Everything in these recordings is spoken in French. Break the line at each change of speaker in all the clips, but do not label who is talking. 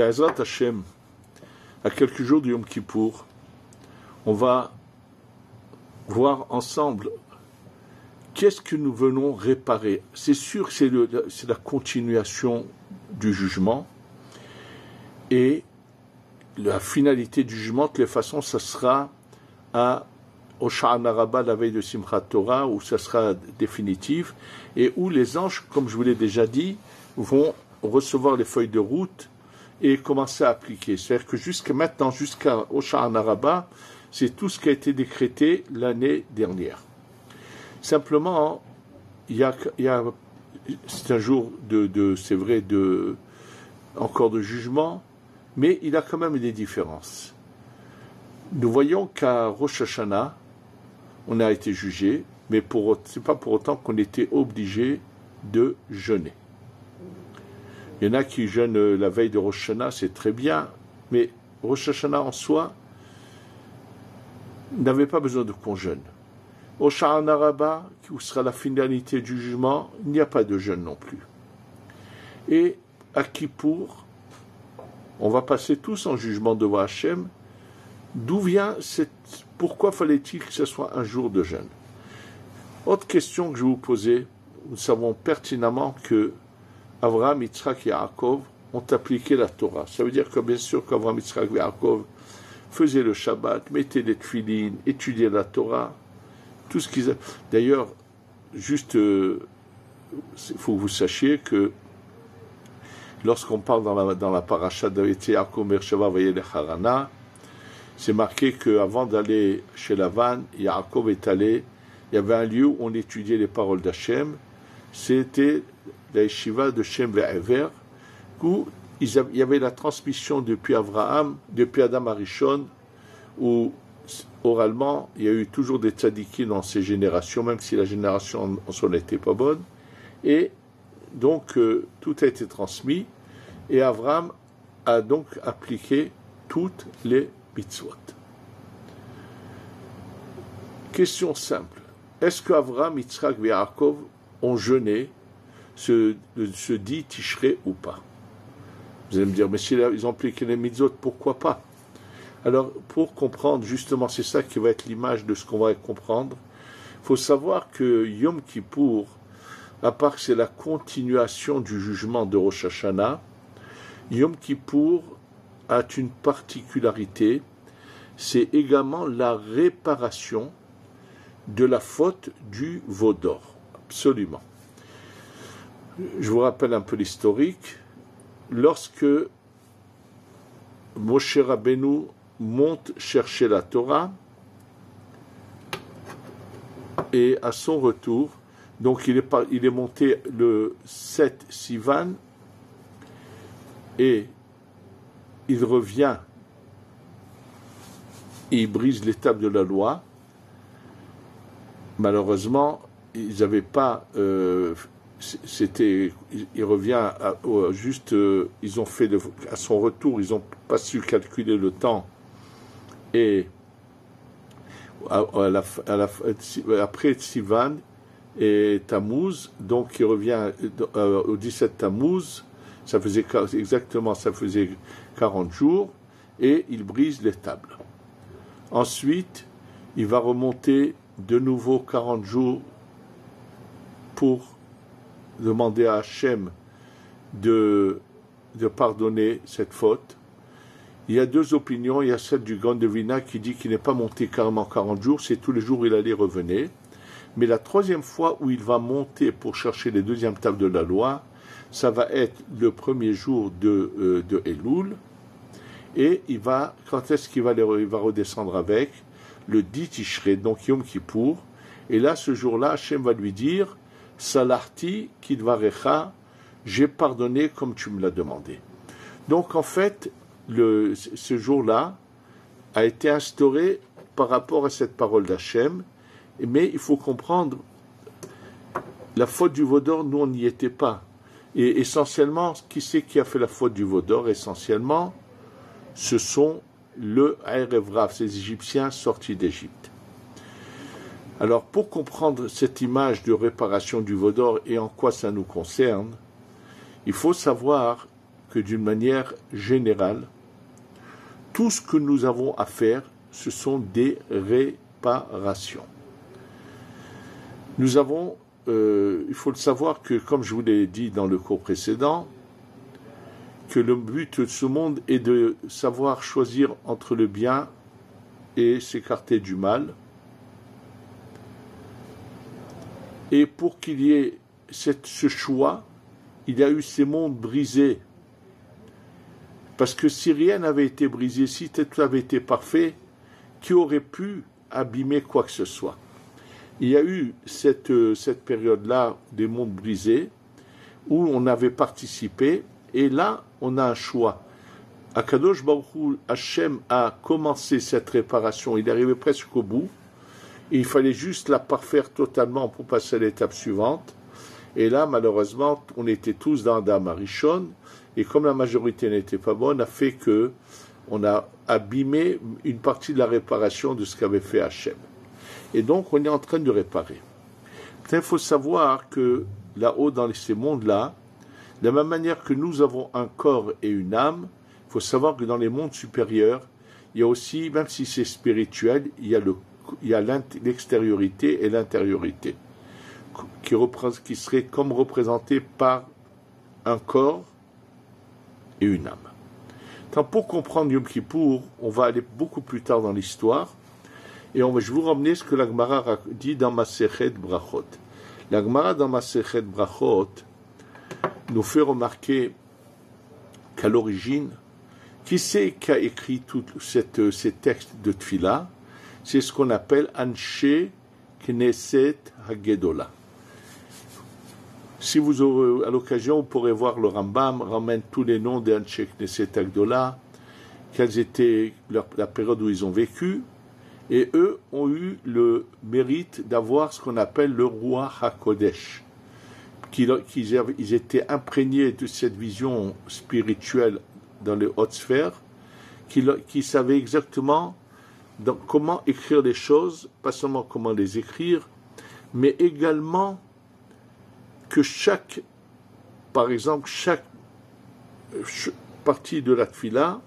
Be'ezrat Hashem, à quelques jours du Yom Kippour, on va voir ensemble qu'est-ce que nous venons réparer. C'est sûr que c'est la continuation du jugement, et la finalité du jugement, de toutes les façons, ça sera à Hosha'ana Rabbah, la veille de Simchat Torah, où ça sera définitif, et où les anges, comme je vous l'ai déjà dit, vont recevoir les feuilles de route et commencer à appliquer. C'est-à-dire que jusqu'à maintenant, jusqu'à Hosha'ana Rabbah, c'est tout ce qui a été décrété l'année dernière. Simplement, c'est un jour c'est vrai, encore de jugement, mais il a quand même des différences. Nous voyons qu'à Rosh Hashanah, on a été jugé, mais c'est pas pour autant qu'on était obligé de jeûner. Il y en a qui jeûnent la veille de Rosh Hashanah, c'est très bien, mais Rosh Hashanah en soi n'avait pas besoin de qu'on jeûne. Hosha'ana Rabbah, où sera la finalité du jugement, il n'y a pas de jeûne non plus. Et à Kippour, on va passer tous en jugement devant Hachem. D'où vient pourquoi fallait-il que ce soit un jour de jeûne? Autre question que je vais vous poser, nous savons pertinemment que Avraham, Yitzhak et Yaakov ont appliqué la Torah. Ça veut dire que bien sûr qu'Avraham, Yitzhak et Yaakov faisaient le Shabbat, mettaient les tefilines, étudiaient la Torah, tout ce qu'ils... D'ailleurs, juste, il faut que vous sachiez que lorsqu'on parle dans la paracha de Yaakov Mershava Vayelech Harana, c'est marqué qu'avant d'aller chez Lavan, Yaakov est allé, il y avait un lieu où on étudiait les paroles d'Hachem, c'était la yeshiva de Shem Ve'ever, où il y avait la transmission depuis Adam Arishon, où oralement, il y a eu toujours des tzadikim dans ces générations, même si la génération en soi n'était pas bonne, et donc tout a été transmis, et Avraham a donc appliqué toutes les mitzvot. Question simple. Est-ce qu'Avraham, Yitzhak et Yaakov ont jeûné ce dit Tishrei ou pas? Vous allez me dire, mais si ils ont appliqué les mitzvot, pourquoi pas? Alors, pour comprendre, justement, c'est ça qui va être l'image de ce qu'on va comprendre, il faut savoir que Yom Kippour, à part que c'est la continuation du jugement de Rosh Hashanah, Yom Kippour a une particularité, c'est également la réparation de la faute du veau d'or. Absolument. Je vous rappelle un peu l'historique. Lorsque Moshe Rabbeinu monte chercher la Torah, et à son retour, donc il est monté le 7 Sivan, et il revient, et il brise les tables de la loi. Malheureusement, ils n'avaient pas... il revient ils ont fait à son retour, ils n'ont pas su calculer le temps, et après Sivan et Tammuz, donc il revient au 17 Tammuz, ça faisait 40 jours, et il brise les tables. Ensuite, il va remonter de nouveau 40 jours pour demander à Hachem de pardonner cette faute. Il y a deux opinions. Il y a celle du Gaon de Vilna qui dit qu'il n'est pas monté carrément 40 jours, c'est tous les jours où il allait revenir. Mais la troisième fois où il va monter pour chercher les deuxièmes tables de la loi, ça va être le premier jour de Elul. Et quand est-ce qu'il va redescendre avec? Le 10 Tishrei, donc Yom Kippour. Et là, ce jour-là, Hachem va lui dire, Salarti kidvarecha, j'ai pardonné comme tu me l'as demandé. Donc en fait, ce jour-là a été instauré par rapport à cette parole d'Hachem, mais il faut comprendre, la faute du veau d'or, nous on n'y était pas. Et essentiellement, qui c'est qui a fait la faute du veau d'or? Essentiellement, ce sont le Erev Rav, ces Égyptiens sortis d'Égypte. Alors, pour comprendre cette image de réparation du veau d'or et en quoi ça nous concerne, il faut savoir que d'une manière générale, tout ce que nous avons à faire, ce sont des réparations. Nous avons, il faut le savoir que, comme je vous l'ai dit dans le cours précédent, que le but de ce monde est de savoir choisir entre le bien et s'écarter du mal. Et pour qu'il y ait ce choix, il y a eu ces mondes brisés. Parce que si rien n'avait été brisé, si tout avait été parfait, qui aurait pu abîmer quoi que ce soit? Il y a eu cette période-là des mondes brisés, où on avait participé, et là, on a un choix. Akadosh Baruch Hu, Hachem a commencé cette réparation, il est arrivé presque au bout, et il fallait juste la parfaire totalement pour passer à l'étape suivante. Et là, malheureusement, on était tous dans Adam Arishon, et comme la majorité n'était pas bonne, a fait que on a abîmé une partie de la réparation de ce qu'avait fait Hachem. Et donc, on est en train de réparer. Il faut savoir que là-haut, dans ces mondes-là, de la même manière que nous avons un corps et une âme, il faut savoir que dans les mondes supérieurs, il y a aussi, même si c'est spirituel, il y a l'extériorité et l'intériorité, qui serait comme représenté par un corps et une âme. Donc, pour comprendre Yom Kippour, on va aller beaucoup plus tard dans l'histoire, et je vais vous ramener ce que la Gemara dit dans Masechet Brachot. La Gemara dans Masechet Brachot nous fait remarquer qu'à l'origine, qui c'est qui a écrit tous ces textes de Tfila? C'est ce qu'on appelle Anshe Knesset Hagedola. Si vous aurez à l'occasion, vous pourrez voir le Rambam ramène tous les noms des Anshe Knesset Hagedola, quelles étaient la période où ils ont vécu, et eux ont eu le mérite d'avoir ce qu'on appelle le Roi HaKodesh. Ils étaient imprégnés de cette vision spirituelle dans les hautes sphères, qui savaient exactement comment écrire les choses, pas seulement comment les écrire, mais également que par exemple, chaque partie de la tfila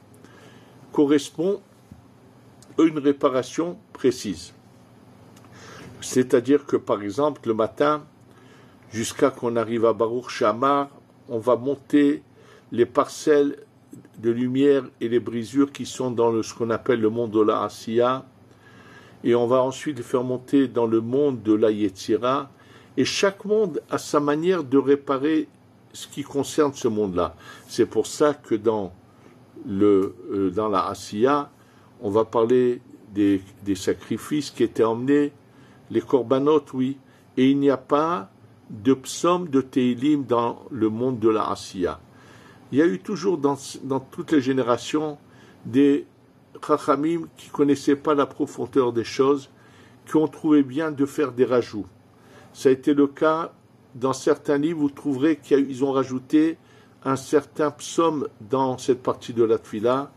correspond à une réparation précise. C'est-à-dire que, par exemple, le matin, jusqu'à qu'on arrive à Baruch Shamar, on va monter les parcelles de lumière et les brisures qui sont dans ce qu'on appelle le monde de la Asiya, et on va ensuite les faire monter dans le monde de la Yetzira, et chaque monde a sa manière de réparer ce qui concerne ce monde-là. C'est pour ça que dans la Asiya, on va parler des sacrifices qui étaient emmenés, les korbanot, oui, et il n'y a pas de psaume de Teilim dans le monde de la Asiya. Il y a eu toujours dans toutes les générations des Chachamim qui ne connaissaient pas la profondeur des choses, qui ont trouvé bien de faire des rajouts. Ça a été le cas dans certains livres, vous trouverez qu'ils ont rajouté un certain psaume dans cette partie de la Tfila.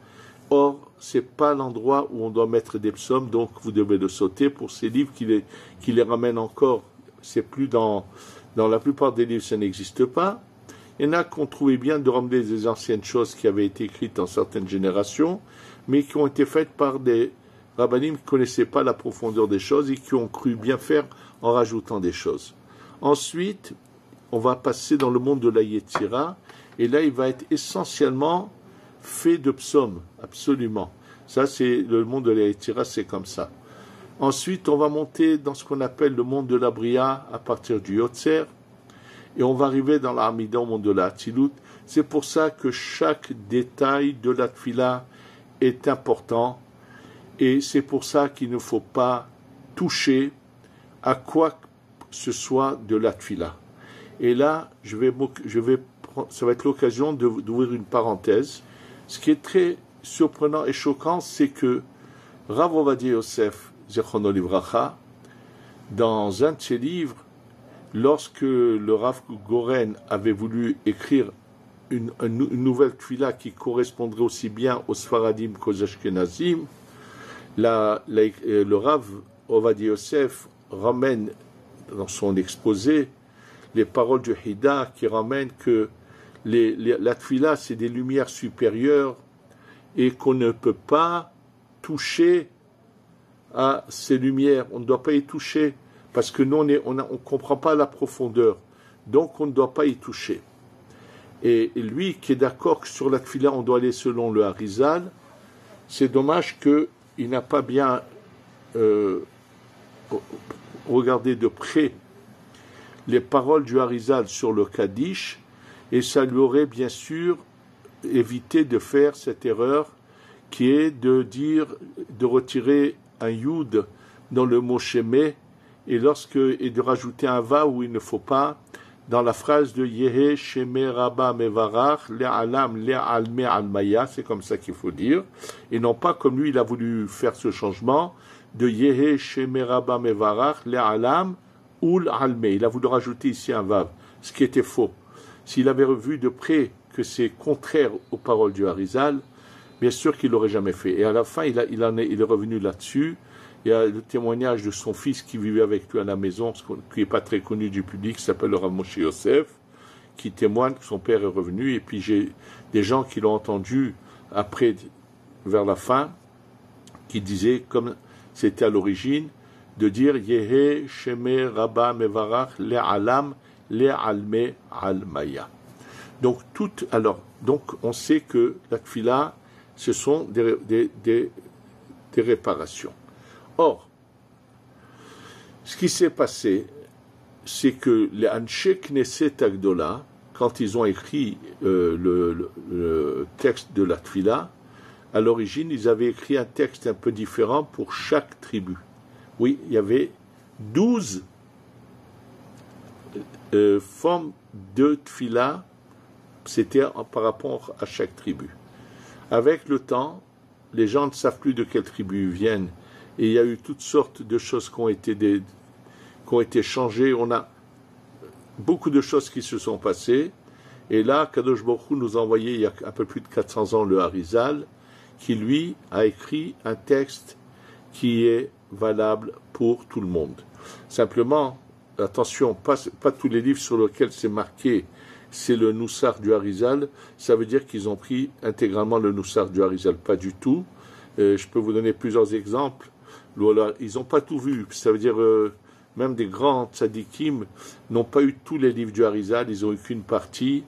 Or, ce n'est pas l'endroit où on doit mettre des psaumes, donc vous devez le sauter. Pour ces livres qui les ramènent encore, c'est plus dans la plupart des livres, ça n'existe pas. Il y en a qui ont trouvé bien de ramener des anciennes choses qui avaient été écrites dans certaines générations, mais qui ont été faites par des rabbinim qui ne connaissaient pas la profondeur des choses et qui ont cru bien faire en rajoutant des choses. Ensuite, on va passer dans le monde de la Yetzira, et là, il va être essentiellement fait de psaumes, absolument. Ça, c'est le monde de la Yetzira, c'est comme ça. Ensuite, on va monter dans ce qu'on appelle le monde de la Bria à partir du Yotzer, et on va arriver dans l'Amida, au monde de la Hatzilut. C'est pour ça que chaque détail de la Tfila est important, et c'est pour ça qu'il ne faut pas toucher à quoi que ce soit de la Tfila. Et là, ça va être l'occasion d'ouvrir une parenthèse. Ce qui est très surprenant et choquant, c'est que Rav Ovadia Yosef, Zechrono Livracha, dans un de ses livres, lorsque le Rav Goren avait voulu écrire une nouvelle Tfila qui correspondrait aussi bien aux Sfaradim qu'aux Ashkenazim, le Rav Ovadia Yosef ramène dans son exposé les paroles du Hida qui ramènent que la tfila, c'est des lumières supérieures et qu'on ne peut pas toucher à ces lumières. On ne doit pas y toucher parce que nous, on ne comprend pas la profondeur. Donc, on ne doit pas y toucher. Et lui qui est d'accord que sur la tfila, on doit aller selon le Harizal, c'est dommage qu'il n'a pas bien regardé de près les paroles du Harizal sur le Kaddish, et ça lui aurait bien sûr évité de faire cette erreur qui est de retirer un yud dans le mot shemé et de rajouter un va où il ne faut pas dans la phrase de Yehe shemé rabba mevarach le'alam le'alme almaya, c'est comme ça qu'il faut dire, et non pas comme lui il a voulu faire ce changement de Yehe shemé rabba mevarach le'alam ul alme. Il a voulu rajouter ici un vav, ce qui était faux. S'il avait revu de près que c'est contraire aux paroles du Harizal, bien sûr qu'il l'aurait jamais fait. Et à la fin, il est revenu là-dessus. Il y a le témoignage de son fils qui vivait avec lui à la maison, qui n'est pas très connu du public, qui s'appelle le Rav Moshe Yosef, qui témoigne que son père est revenu. Et puis j'ai des gens qui l'ont entendu après, vers la fin, qui disaient, comme c'était à l'origine, de dire Yehe Sheme Rabba Mevarach Le'alam Le'alme Almaya. Donc on sait que la tfila, ce sont des réparations. Or, ce qui s'est passé, c'est que les Anshe Knesset Agdola, quand ils ont écrit le texte de la tfila, à l'origine, ils avaient écrit un texte un peu différent pour chaque tribu. Oui, il y avait 12 formes de tfila, c'était par rapport à chaque tribu. Avec le temps, les gens ne savent plus de quelle tribu ils viennent, et il y a eu toutes sortes de choses qui ont été changées. On a beaucoup de choses qui se sont passées, et là, Kadosh Baruch Hu nous a envoyé il y a un peu plus de 400 ans le Harizal, qui lui a écrit un texte qui est valable pour tout le monde. Simplement, attention, pas tous les livres sur lesquels c'est marqué c'est le Noussar du Harizal, ça veut dire qu'ils ont pris intégralement le Noussar du Harizal, pas du tout. Je peux vous donner plusieurs exemples. Ils n'ont pas tout vu, ça veut dire même des grands tzadikim n'ont pas eu tous les livres du Harizal, ils ont eu qu'une partie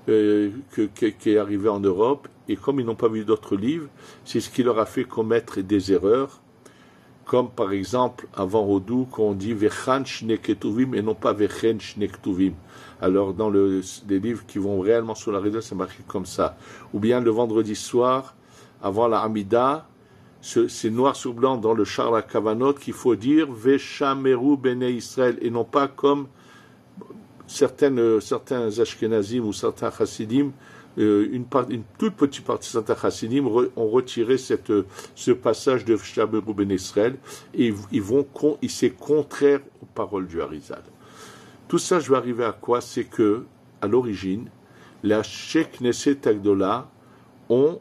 qui est arrivée en Europe, et comme ils n'ont pas vu d'autres livres, c'est ce qui leur a fait commettre des erreurs, comme par exemple avant Hodou, quand on dit Vechan Shneketuvim et non pas Vechen Shnektuvim. Alors dans les livres qui vont réellement sur la Harizal, c'est marqué comme ça. Ou bien le vendredi soir, avant la Hamida, c'est noir sur blanc dans le Shar HaKavanot qu'il faut dire Veshameru Bnei Israël, et non pas comme certains Ashkenazim ou certains Chassidim, une toute petite partie de certains Chassidim ont retiré ce passage de Veshameru Bnei Israël, et c'est contraire aux paroles du Harizal. Tout ça, je vais arriver à quoi? C'est que, à l'origine, les Anshe Knesset Agdola ont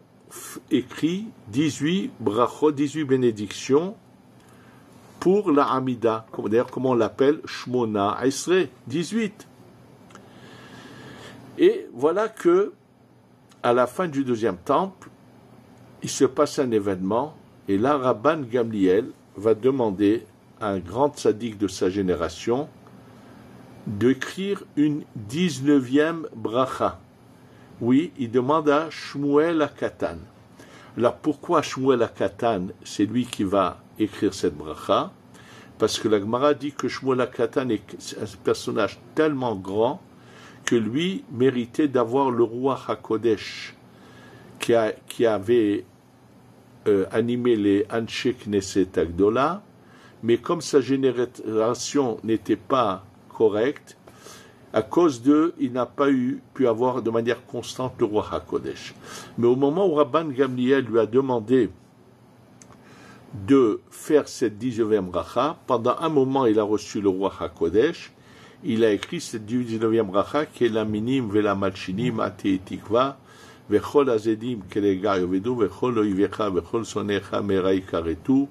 écrit 18 brachot, 18 bénédictions pour la Hamida. D'ailleurs, comment on l'appelle? Shmona Esrei, 18. Et voilà que, à la fin du deuxième temple, il se passe un événement, et là, Rabban Gamliel va demander à un grand tzaddik de sa génération d'écrire une 19e bracha. Oui, il demande à Shmuel HaKatan. Alors pourquoi Shmuel HaKatan, c'est lui qui va écrire cette bracha? Parce que la Gemara dit que Shmuel HaKatan est un personnage tellement grand que lui méritait d'avoir le roi HaKodesh qui avait animé les Anshe Knesset Agdola, mais comme sa génération n'était pas correcte, à cause il n'a pas pu avoir de manière constante le roi HaKodesh. Mais au moment où Rabban Gamliel lui a demandé de faire cette 19e bracha, pendant un moment il a reçu le roi HaKodesh, il a écrit cette 19e bracha qui est la minim vela malchinim ate tikva vechol azedim kelega yovedu vechol oivecha vechol sonecha merai karetu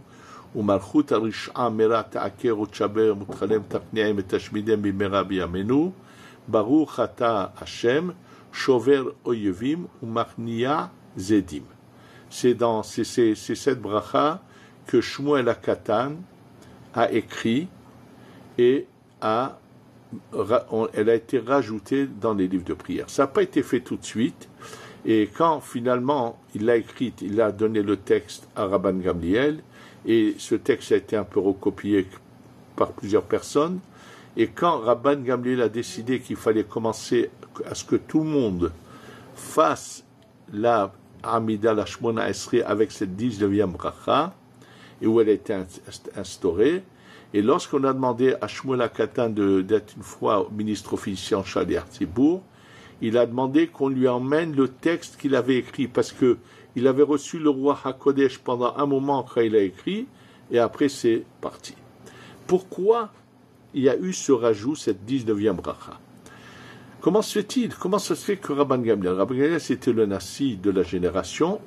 umalchut arish'a mera ta'aker utchaber mutchalem takneim etashmidem bimera biyamenu Baruch Ata Hashem Shover Oyevim ou Marnia Zedim. C'est cette bracha que Shmuel HaKatan a écrit et elle a été rajoutée dans les livres de prière. Ça n'a pas été fait tout de suite, et quand finalement il l'a écrite, il a donné le texte à Rabban Gamliel, et ce texte a été un peu recopié par plusieurs personnes, et quand Rabban Gamliel a décidé qu'il fallait commencer à ce que tout le monde fasse la Amida, la Shmona Esrei avec cette 19e bracha, et où elle a été instaurée, et lorsqu'on a demandé à Shmuel HaKatan d'être une fois ministre officiel en Shaliach Tzibour, il a demandé qu'on lui emmène le texte qu'il avait écrit, parce que il avait reçu le roi HaKodesh pendant un moment quand il a écrit, et après c'est parti. Pourquoi il y a eu ce rajout, cette 19e bracha? Comment se fait-il? Comment ça se fait que Rabban Gamliel, c'était le Nassi de la génération,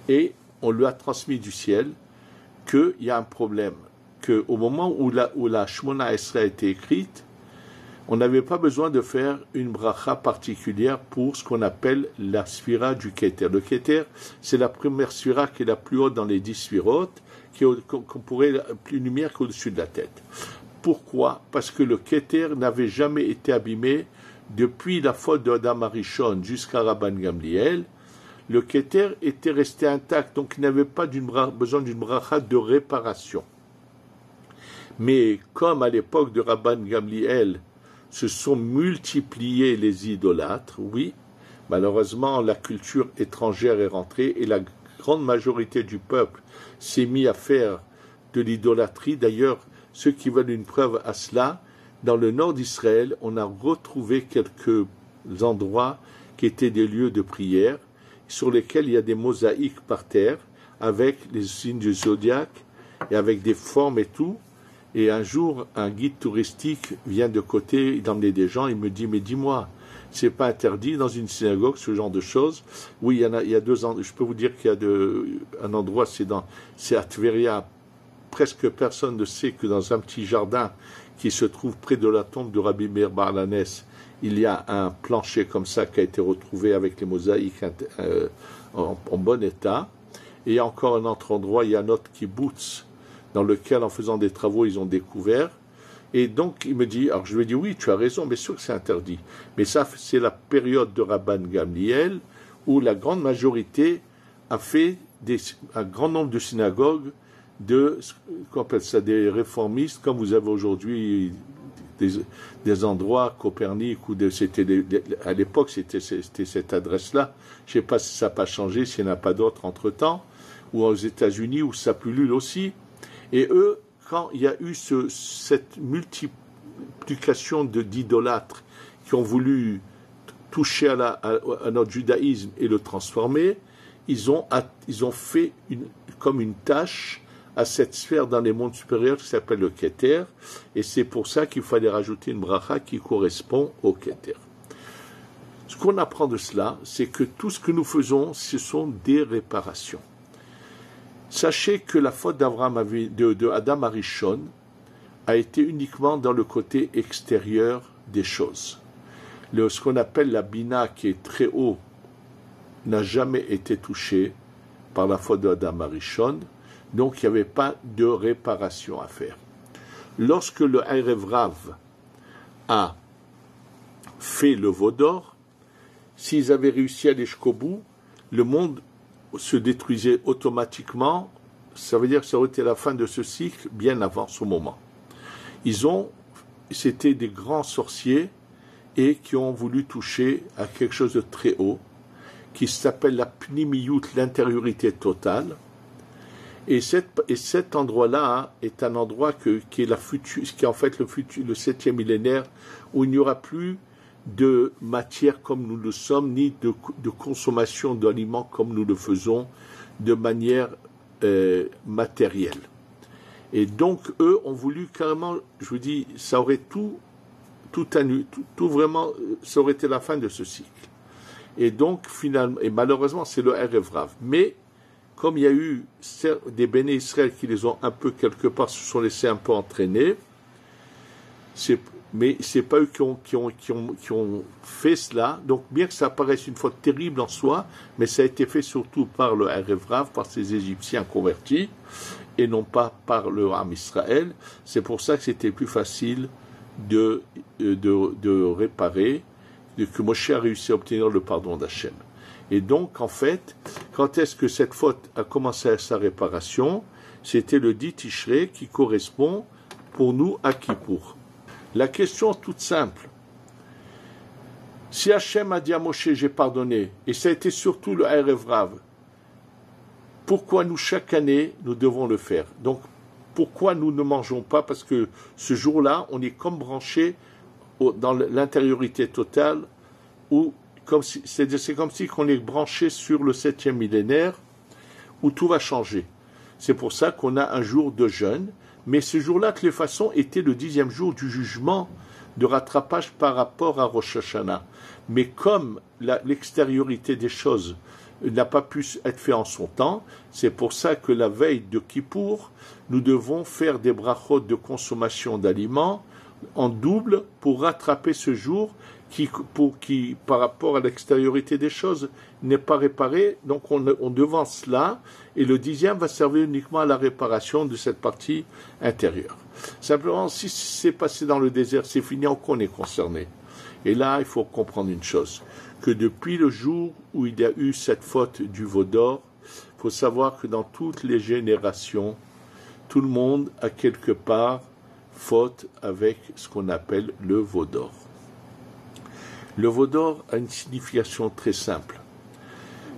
et on lui a transmis du ciel qu'il y a un problème, qu'au moment où la Shmona Esrei a été écrite, on n'avait pas besoin de faire une bracha particulière pour ce qu'on appelle la sphira du Keter. Le Keter, c'est la première sphira qui est la plus haute dans les 10 sphirotes, qu'on pourrait plus lumière qu'au-dessus de la tête. Pourquoi? Parce que le Keter n'avait jamais été abîmé depuis la faute de Adam Arishon jusqu'à Rabban Gamliel. Le Keter était resté intact, donc il n'avait pas besoin d'une bracha de réparation. Mais comme à l'époque de Rabban Gamliel, se sont multipliés les idolâtres, oui, malheureusement la culture étrangère est rentrée et la grande majorité du peuple s'est mis à faire de l'idolâtrie. D'ailleurs, ceux qui veulent une preuve à cela, dans le nord d'Israël, on a retrouvé quelques endroits qui étaient des lieux de prière, sur lesquels il y a des mosaïques par terre, avec les signes du zodiaque, et avec des formes et tout. Et un jour, un guide touristique vient de côté, il emmenait des gens, il me dit, mais dis-moi, c'est pas interdit dans une synagogue, ce genre de choses? Oui, il y a 2 ans, je peux vous dire qu'il y a un endroit, c'est à Tveria, presque personne ne sait que dans un petit jardin qui se trouve près de la tombe de Rabbi Meir Bar Hanès, il y a un plancher comme ça qui a été retrouvé avec les mosaïques en bon état. Et il y a encore un autre endroit, il y a un autre kibbutz, dans lequel, en faisant des travaux, ils ont découvert. Et donc, il me dit, alors je lui ai dit, oui, tu as raison, mais sûr que c'est interdit. Mais ça, c'est la période de Rabban Gamliel, où la grande majorité a fait un grand nombre de synagogues, qu'on appelle ça, des réformistes, comme vous avez aujourd'hui des endroits, Copernic, à l'époque, c'était cette adresse-là. Je ne sais pas si ça n'a pas changé, s'il n'y en a pas d'autres entre-temps, ou aux États-Unis, où ça pullule aussi. Et eux, quand il y a eu cette multiplication d'idolâtres qui ont voulu toucher à notre judaïsme et le transformer, ils ont fait comme une tâche à cette sphère dans les mondes supérieurs qui s'appelle le Keter, et c'est pour ça qu'il fallait rajouter une bracha qui correspond au Keter. Ce qu'on apprend de cela, c'est que tout ce que nous faisons, ce sont des réparations. Sachez que la faute de Adam Arishon a été uniquement dans le côté extérieur des choses. Ce qu'on appelle la bina, qui est très haut, n'a jamais été touché par la faute de Adam Arishon, donc il n'y avait pas de réparation à faire. Lorsque le Erev Rav a fait le veau d'or, s'ils avaient réussi à aller jusqu'au bout, le monde se détruisait automatiquement. Ça veut dire que ça aurait été la fin de ce cycle bien avant ce moment. C'était des grands sorciers et qui ont voulu toucher à quelque chose de très haut, qui s'appelle la pnimiyut, l'intériorité totale. Et cet endroit-là est un endroit qui est en fait le 7e millénaire, où il n'y aura plus de matière comme nous le sommes, ni de consommation d'aliments comme nous le faisons de manière matérielle. Et donc, eux ont voulu carrément, je vous dis, ça aurait tout vraiment, ça aurait été la fin de ce cycle. Et donc, finalement, et malheureusement, c'est le Erev Rav. Mais, comme il y a eu des béné Israël qui les ont un peu quelque part, se sont laissés un peu entraîner, Mais c'est pas eux qui ont fait cela. Donc, bien que ça paraisse une faute terrible en soi, mais ça a été fait surtout par le Erev Rav, par ces Égyptiens convertis, et non pas par le Ham Israël. C'est pour ça que c'était plus facile de réparer, que Moshe a réussi à obtenir le pardon d'Hachem. Et donc, en fait, quand est-ce que cette faute a commencé à sa réparation? C'était le 10 Tishrei qui correspond pour nous à Kippour. La question est toute simple. Si Hachem a dit à Moshe, j'ai pardonné, et ça a été surtout le Erev Rav, pourquoi nous, chaque année, nous devons le faire? Donc, pourquoi nous ne mangeons pas? Parce que ce jour-là, on est comme branché dans l'intériorité totale, c'est comme si on est branché sur le 7e millénaire, où tout va changer. C'est pour ça qu'on a un jour de jeûne, mais ce jour-là, de toute façon, était le 10e jour du jugement de rattrapage par rapport à Rosh Hashanah. Mais comme l'extériorité des choses n'a pas pu être fait en son temps, c'est pour ça que la veille de Kippour, nous devons faire des brachot de consommation d'aliments en double pour rattraper ce jour qui, par rapport à l'extériorité des choses, n'est pas réparé. Donc on devance cela, et le 10e va servir uniquement à la réparation de cette partie intérieure. Simplement, si c'est passé dans le désert, c'est fini, on est concerné. Et là, il faut comprendre une chose, que depuis le jour où il y a eu cette faute du veau d'or, il faut savoir que dans toutes les générations, tout le monde a quelque part faute avec ce qu'on appelle le veau d'or. Le veau d'or a une signification très simple.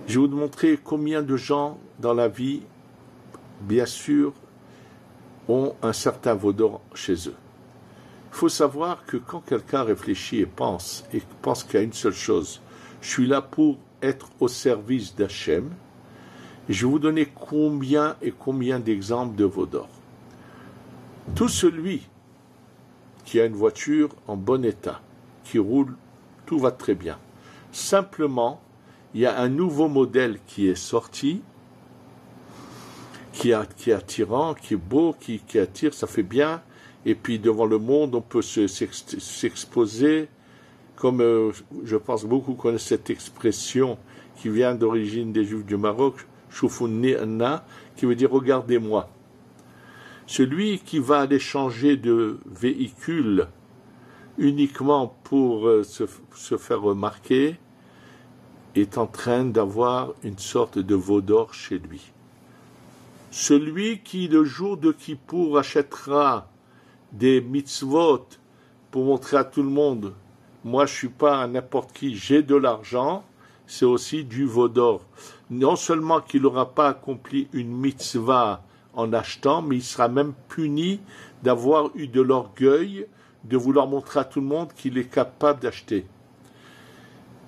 Je vais vous montrer combien de gens dans la vie, bien sûr, ont un certain veau d'or chez eux. Il faut savoir que quand quelqu'un réfléchit et pense qu'il y a une seule chose, je suis là pour être au service d'Hachem, je vais vous donner combien d'exemples de veau d'or. Tout celui qui a une voiture en bon état, qui roule, tout va très bien. Simplement, il y a un nouveau modèle qui est sorti, qui est attirant, qui est beau, qui attire, ça fait bien. Et puis devant le monde, on peut s'exposer, comme je pense beaucoup connaissent cette expression qui vient d'origine des Juifs du Maroc, Shoufouni Anna, qui veut dire regardez-moi. Celui qui va aller changer de véhicule uniquement pour se faire remarquer est en train d'avoir une sorte de veau d'or chez lui. Celui qui, le jour de Kippour, achètera des mitzvot pour montrer à tout le monde, moi je ne suis pas n'importe qui, j'ai de l'argent, c'est aussi du veau d'or. Non seulement qu'il n'aura pas accompli une mitzvah en achetant, mais il sera même puni d'avoir eu de l'orgueil, de vouloir montrer à tout le monde qu'il est capable d'acheter.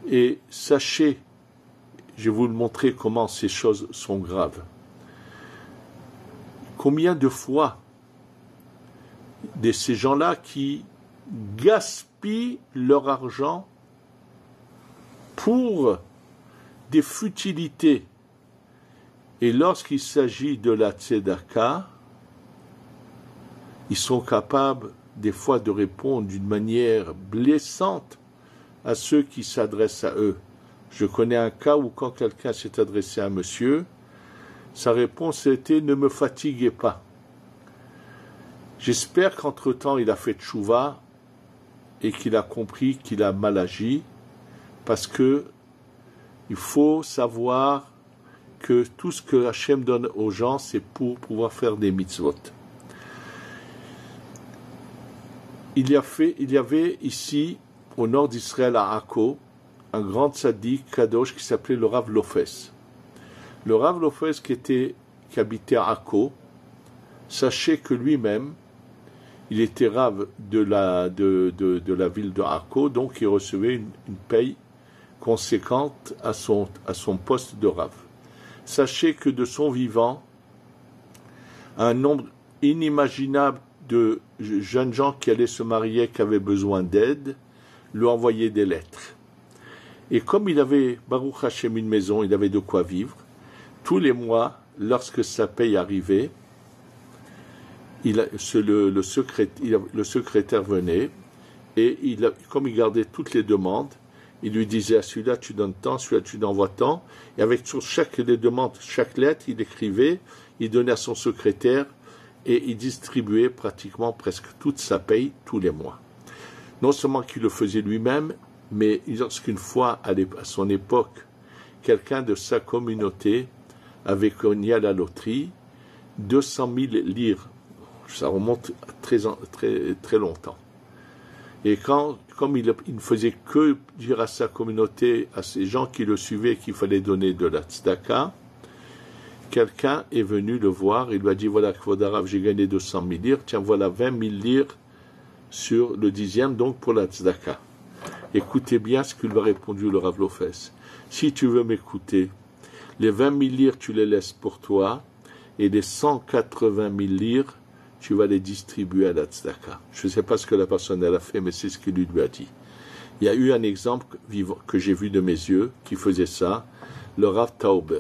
Et sachez, je vais vous le montrer comment ces choses sont graves. Combien de fois de ces gens-là qui gaspillent leur argent pour des futilités. Et lorsqu'il s'agit de la tzedaka, ils sont capables des fois de répondre d'une manière blessante à ceux qui s'adressent à eux. Je connais un cas où quand quelqu'un s'est adressé à un monsieur, sa réponse était « ne me fatiguez pas ». J'espère qu'entre-temps il a fait tchouva et qu'il a compris qu'il a mal agi, parce que il faut savoir que tout ce que Hachem donne aux gens, c'est pour pouvoir faire des mitzvot. Il y avait ici, au nord d'Israël, à Akko, un grand tzaddik kadosh qui s'appelait le Rav Lofes. Le Rav Lofes qui habitait à Akko, sachez que lui-même, il était Rav de la ville de Akko, donc il recevait une paye conséquente à son poste de Rav. Sachez que de son vivant, un nombre inimaginable de jeunes gens qui allaient se marier, qui avaient besoin d'aide, lui envoyaient des lettres. Et comme il avait, Baruch Hashem, une maison, il avait de quoi vivre, tous les mois, lorsque sa paye arrivait, le secrétaire venait et comme il gardait toutes les demandes, il lui disait à celui-là tu donnes tant, celui-là tu envoies tant, et avec sur chaque des demandes, chaque lettre, il écrivait, il donnait à son secrétaire et il distribuait pratiquement presque toute sa paye tous les mois. Non seulement qu'il le faisait lui-même, mais lorsqu'une fois, à son époque, quelqu'un de sa communauté avait gagné à la loterie 200 000 lire. Ça remonte à très longtemps. Et comme il ne faisait que dire à sa communauté, à ces gens qui le suivaient, qu'il fallait donner de la tzedaka, quelqu'un est venu le voir, il lui a dit, voilà, Kvod Harav, j'ai gagné 200 000 lire, tiens, voilà 20 000 lire sur le 10e, donc pour la tzedaka. Écoutez bien ce qu'il lui a répondu, le Rav Lofes. Si tu veux m'écouter, les 20 000 lire, tu les laisses pour toi, et les 180 000 lire, tu vas les distribuer à la tzedaka. Je ne sais pas ce que la personne elle a fait, mais c'est ce qu'il lui a dit. Il y a eu un exemple que j'ai vu de mes yeux qui faisait ça, le Rav Tauber.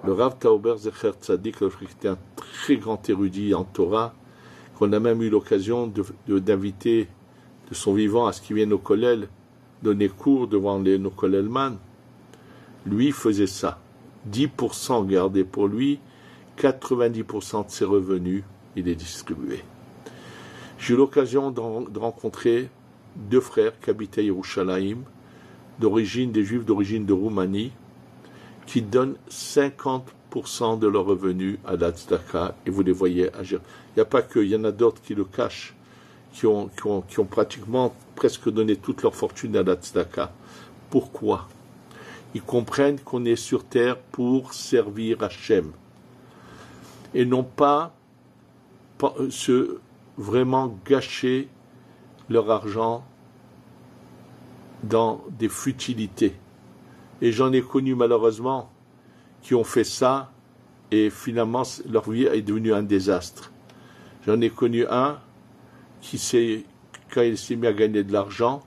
Le Rav Tauber, Zecher Tzadik, qui était un très grand érudit en Torah, qu'on a même eu l'occasion d'inviter de son vivant à ce qu'il vienne au kollel, donner cours devant nos kollelman. Lui faisait ça. 10% gardé pour lui, 90% de ses revenus, il les distribuait. J'ai eu l'occasion de rencontrer deux frères qui habitaient à Yerushalayim, des Juifs d'origine de Roumanie, qui donnent 50% de leurs revenus à la tzedaka, et vous les voyez agir. Il n'y a pas que, il y en a d'autres qui le cachent, qui ont pratiquement presque donné toute leur fortune à la tzedaka. Pourquoi? Ils comprennent qu'on est sur terre pour servir Hachem, et non pas vraiment gâcher leur argent dans des futilités. Et j'en ai connu malheureusement qui ont fait ça et finalement leur vie est devenue un désastre. J'en ai connu un qui quand il s'est mis à gagner de l'argent,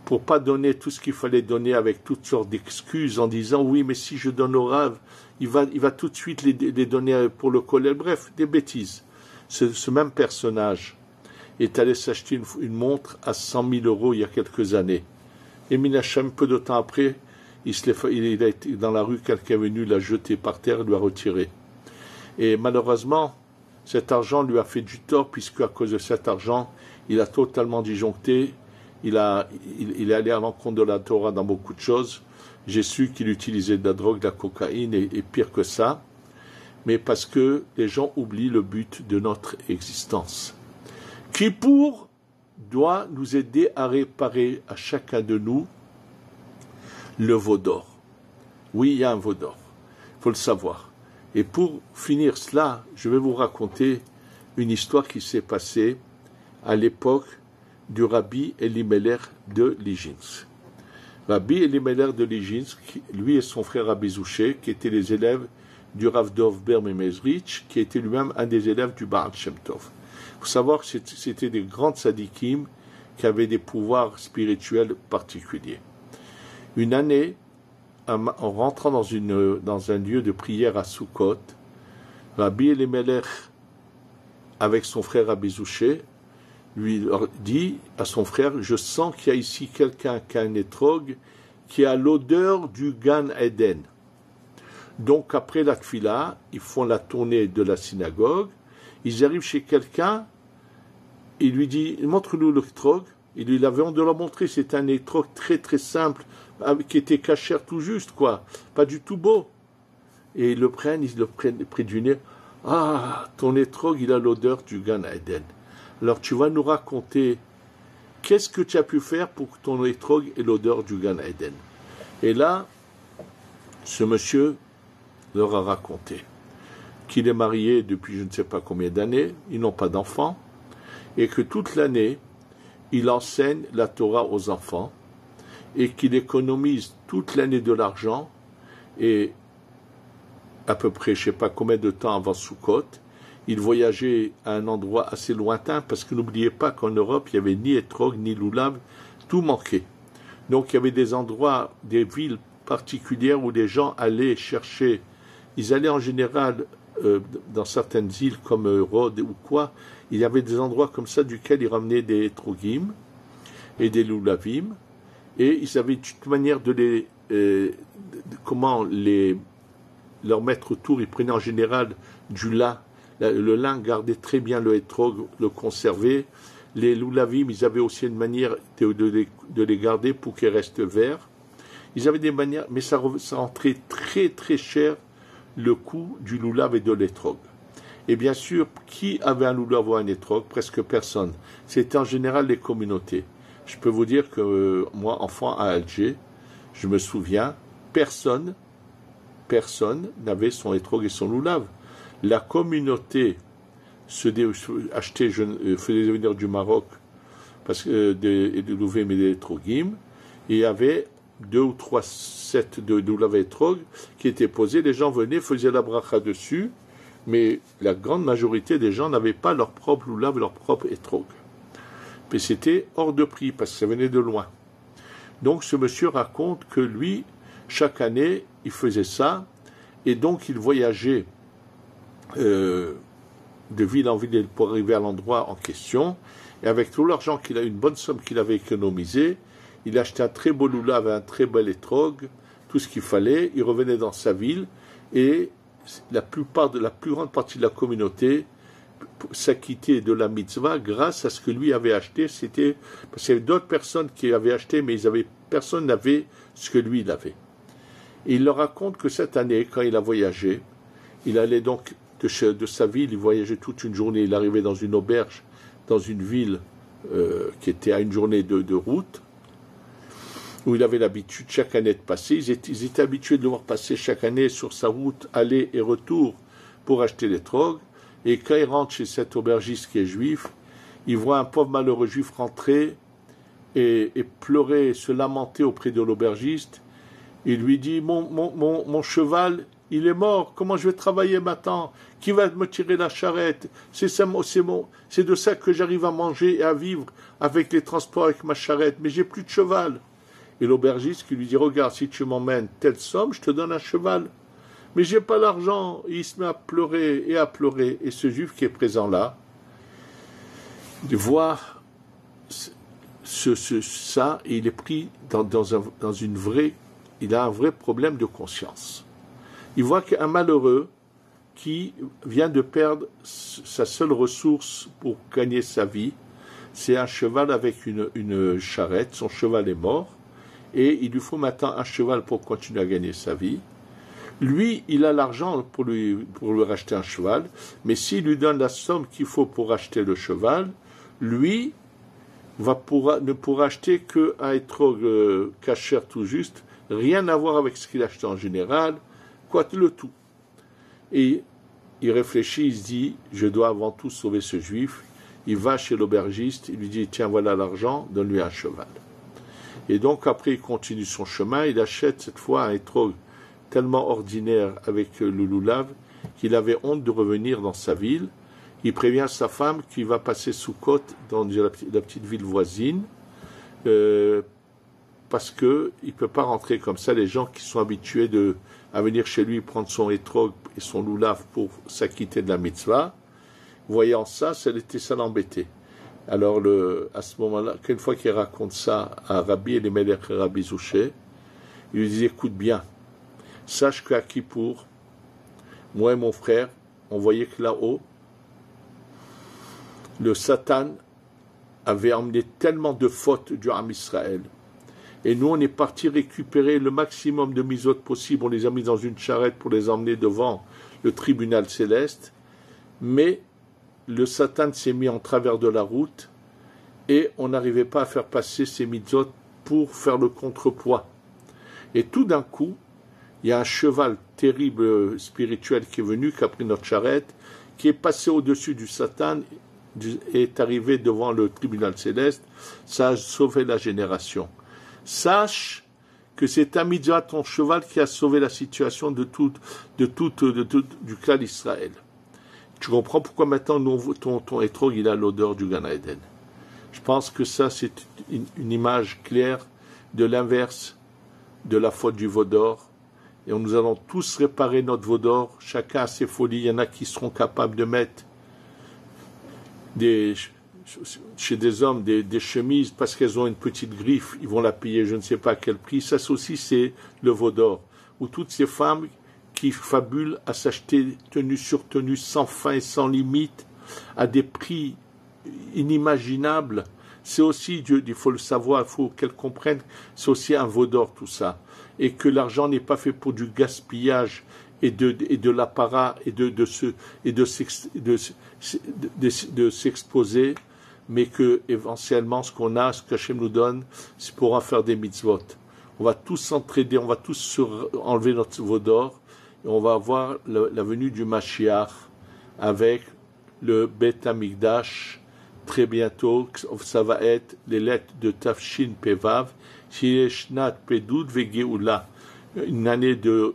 pour pas donner tout ce qu'il fallait donner avec toutes sortes d'excuses en disant oui mais si je donne au Rav, il va tout de suite les donner pour le kollel, bref, des bêtises. Ce même personnage est allé s'acheter une montre à 100 000 euros il y a quelques années. Et Minachem, peu de temps après, il a été dans la rue, quelqu'un est venu, l'a jeté par terre, lui a retiré. Et malheureusement, cet argent lui a fait du tort, puisque à cause de cet argent, il a totalement disjoncté, il est allé à l'encontre de la Torah dans beaucoup de choses. J'ai su qu'il utilisait de la drogue, de la cocaïne, et pire que ça, mais parce que les gens oublient le but de notre existence. Kippour doit nous aider à réparer à chacun de nous le veau d'or. Oui, il y a un veau d'or, il faut le savoir. Et pour finir cela, je vais vous raconter une histoire qui s'est passée à l'époque du Rabbi Elimelech de Lijinsk. Rabbi Elimelech de Lijinsk, lui et son frère Rabbi Zouché, qui étaient les élèves du Rav Dov Ber Memezrich, qui était lui-même un des élèves du Baal Shem Tov. Il faut savoir que c'était des grands tzadikim qui avaient des pouvoirs spirituels particuliers. Une année, en rentrant dans un lieu de prière à Sukkot, Rabbi Elimelech, avec son frère Rabbi Zouché, lui dit à son frère, je sens qu'il y a ici quelqu'un qui a un étrog, qui a l'odeur du Gan Eden. Donc après la tfila, ils font la tournée de la synagogue, ils arrivent chez quelqu'un, il lui dit, montre-nous l'étrog. Il lui avait honte de leur montrer, c'est un étrog très très simple, qui était cachère tout juste, quoi, pas du tout beau. Et ils le prennent près du nez. Ah, ton étrog, il a l'odeur du Gan Eden. Alors tu vas nous raconter, qu'est-ce que tu as pu faire pour que ton étrog ait l'odeur du Gan Eden? Et là, ce monsieur leur a raconté qu'il est marié depuis je ne sais pas combien d'années, ils n'ont pas d'enfants, et que toute l'année, il enseigne la Torah aux enfants, et qu'il économise toute l'année de l'argent, et à peu près, je ne sais pas combien de temps avant Sukkot, il voyageait à un endroit assez lointain, parce que n'oubliez pas qu'en Europe, il n'y avait ni Etrog, ni Lulav, tout manquait. Donc il y avait des endroits, des villes particulières où les gens allaient chercher, ils allaient en général dans certaines îles comme Rhodes ou quoi, il y avait des endroits comme ça duquel ils ramenaient des etrogim et des loulavim, et ils avaient toute manière de les leur mettre autour. Ils prenaient en général du lin. Le lin gardait très bien le etrog, le conservait. Les loulavim, ils avaient aussi une manière de les garder pour qu'ils restent verts. Ils avaient des manières, mais ça rentrait très très cher le coût du loulav et de l'étrog. Et bien sûr, qui avait un loulav ou un étrog? Presque personne. C'était en général les communautés. Je peux vous dire que moi, enfant à Alger, je me souviens, personne n'avait son étrog et son loulav. La communauté faisait venir du Maroc parce que des louvim et des étrogim, et il y avait 2 ou 3 sets de loulav et étrog qui étaient posés. Les gens venaient, faisaient la bracha dessus, mais la grande majorité des gens n'avaient pas leur propre loulav et leur propre étrog. Mais c'était hors de prix parce que ça venait de loin. Donc ce monsieur raconte que lui, chaque année, il faisait ça, et donc il voyageait de ville en ville pour arriver à l'endroit en question, et avec tout l'argent qu'il a, une bonne somme qu'il avait économisée, il achetait un très beau loulav et un très bel étrog, tout ce qu'il fallait, il revenait dans sa ville, et la plus grande partie de la communauté s'acquittait de la mitzvah grâce à ce que lui avait acheté. C'était parce qu'il y avait d'autres personnes qui avaient acheté, mais personne n'avait ce que lui il avait. Et il leur raconte que cette année, quand il a voyagé, il allait donc de sa ville, il voyageait toute une journée, il arrivait dans une auberge, dans une ville qui était à une journée de route, où il avait l'habitude chaque année de passer. Ils étaient habitués de le voir passer chaque année sur sa route, aller et retour pour acheter des trogues. Et quand il rentre chez cet aubergiste qui est juif, il voit un pauvre malheureux juif rentrer et pleurer, se lamenter auprès de l'aubergiste. Il lui dit, mon cheval, il est mort, comment je vais travailler maintenant? Qui va me tirer la charrette? C'est de ça que j'arrive à manger et à vivre avec les transports avec ma charrette, mais j'ai plus de cheval. Et l'aubergiste qui lui dit, regarde, si tu m'emmènes telle somme, je te donne un cheval. Mais j'ai pas l'argent. Et il se met à pleurer et à pleurer. Et ce juif qui est présent là, de voir ça, et il est pris dans une vraie, il a un vrai problème de conscience. Il voit qu'un malheureux qui vient de perdre sa seule ressource pour gagner sa vie, c'est un cheval avec une charrette. Son cheval est mort. Et il lui faut maintenant un cheval pour continuer à gagner sa vie. Lui, il a l'argent pour lui racheter un cheval, mais s'il lui donne la somme qu'il faut pour acheter le cheval, lui ne pourra acheter qu'un étrog kasher tout juste, rien à voir avec ce qu'il achetait en général, quoi le tout. Et il réfléchit, il se dit, je dois avant tout sauver ce juif. Il va chez l'aubergiste, il lui dit, tiens, voilà l'argent, donne-lui un cheval. Et donc après, il continue son chemin, il achète cette fois un étrog tellement ordinaire avec le loulav qu'il avait honte de revenir dans sa ville. Il prévient sa femme qu'il va passer sous côte dans la petite ville voisine parce qu'il ne peut pas rentrer comme ça. Les gens qui sont habitués à venir chez lui prendre son étrog et son loulav pour s'acquitter de la mitzvah, voyant ça, ça l'embêtait. Alors, à ce moment-là, qu'une fois qu'il raconte ça à Rabbi Elimelech et Rabbi Zouché, il lui dit, écoute bien, sache qu'à Kippour, moi et mon frère, on voyait que là-haut, le Satan avait emmené tellement de fautes du Ham Israël. Et nous, on est parti récupérer le maximum de misotes possible. On les a mis dans une charrette pour les emmener devant le tribunal céleste. Mais le Satan s'est mis en travers de la route et on n'arrivait pas à faire passer ces mitzvot pour faire le contrepoids. Et tout d'un coup, il y a un cheval terrible spirituel qui est venu, qui a pris notre charrette, qui est passé au-dessus du Satan et est arrivé devant le tribunal céleste. Ça a sauvé la génération. Sache que c'est un mitzvah, ton cheval, qui a sauvé la situation du clan d'Israël. Tu comprends pourquoi maintenant ton étrog il a l'odeur du Gan Eden. Je pense que ça c'est une image claire de l'inverse de la faute du veau d'or et nous allons tous réparer notre veau d'or, chacun a ses folies. Il y en a qui seront capables de mettre chez des hommes des chemises parce qu'elles ont une petite griffe, ils vont la payer je ne sais pas à quel prix. Ça aussi c'est le veau d'or. Ou toutes ces femmes qui fabulent à s'acheter tenue sur tenue sans fin et sans limite à des prix inimaginables. C'est aussi, il faut le savoir, il faut qu'elles comprennent, c'est aussi un veau d'or tout ça. Et que l'argent n'est pas fait pour du gaspillage et de l'apparat et de s'exposer, mais que éventuellement ce qu'on a, ce qu'Hachem nous donne, c'est pour en faire des mitzvot. On va tous s'entraider, on va tous enlever notre veau d'or et on va avoir la venue du Mashiach avec le Beth Amikdash très bientôt. Ça va être les lettres de Tafshin Pevav, Shnat Pedud Vegeoula, une année de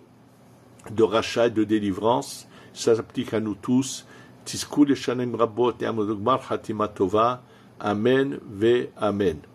rachat et de délivrance. Ça s'applique à nous tous. Tiskou le shanim rabot et amodogmar hatima tova. Amen ve amen.